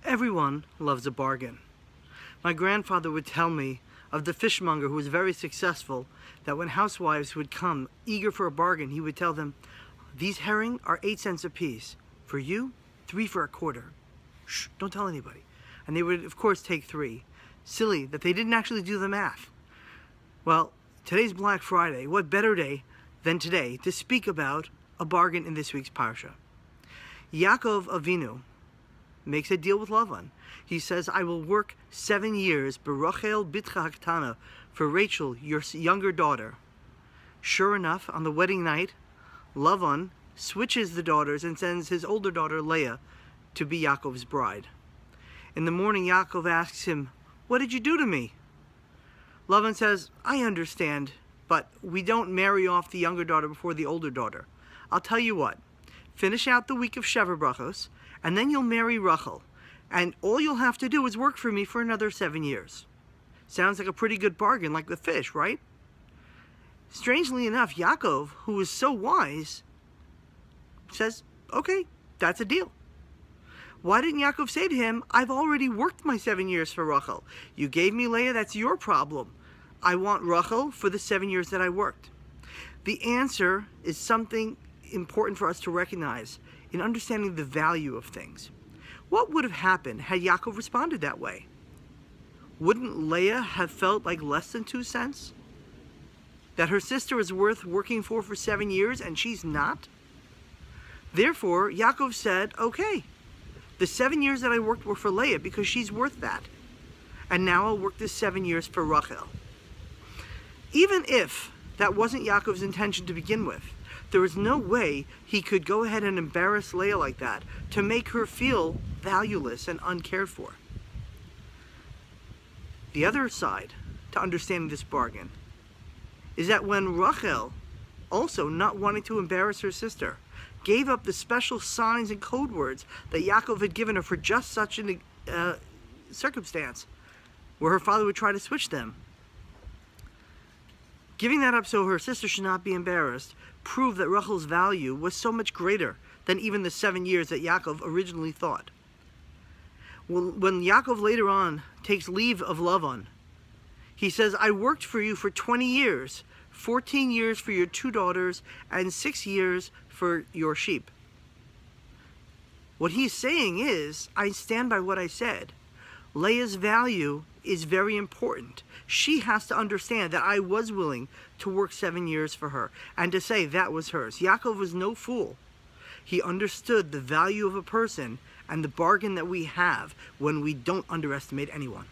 Everyone loves a bargain. My grandfather would tell me of the fishmonger who was very successful, that when housewives would come eager for a bargain, he would tell them, "These herring are 8 cents apiece. For you, 3 for a quarter. Shh, don't tell anybody." And they would, of course, take 3. Silly that they didn't actually do the math. Well, today's Black Friday. What better day than today to speak about a bargain in this week's Parsha? Yaakov Avinu makes a deal with Lavan. He says, "I will work 7 years, Berachel bitcha haktana, for Rachel, your younger daughter." Sure enough, on the wedding night, Lavan switches the daughters and sends his older daughter, Leah, to be Yaakov's bride. In the morning, Yaakov asks him, "What did you do to me?" Lavan says, "I understand, but we don't marry off the younger daughter before the older daughter. I'll tell you what, finish out the week of Sheva Brachos, and then you'll marry Rachel. And all you'll have to do is work for me for another 7 years. Sounds like a pretty good bargain, like the fish, right? Strangely enough, Yaakov, who is so wise, says, "Okay, that's a deal." Why didn't Yaakov say to him, "I've already worked my 7 years for Rachel. You gave me Leah, that's your problem. I want Rachel for the 7 years that I worked"? The answer is something important for us to recognize in understanding the value of things. What would have happened had Yaakov responded that way? Wouldn't Leah have felt like less than 2 cents? That her sister is worth working for 7 years and she's not? Therefore, Yaakov said, "Okay, the 7 years that I worked were for Leah because she's worth that. And now I'll work this 7 years for Rachel." Even if that wasn't Yaakov's intention to begin with, there was no way he could go ahead and embarrass Leah like that to make her feel valueless and uncared for. The other side to understanding this bargain is that when Rachel, also not wanting to embarrass her sister, gave up the special signs and code words that Yaakov had given her for just such a circumstance, where her father would try to switch them, giving that up so her sister should not be embarrassed, proved that Rachel's value was so much greater than even the 7 years that Yaakov originally thought. When Yaakov later on takes leave of Lavan, he says, "I worked for you for 20 years, 14 years for your 2 daughters, and 6 years for your sheep." What he's saying is, I stand by what I said. Leah's value is very important. She has to understand that I was willing to work 7 years for her and to say that was hers. Yaakov was no fool. He understood the value of a person and the bargain that we have when we don't underestimate anyone.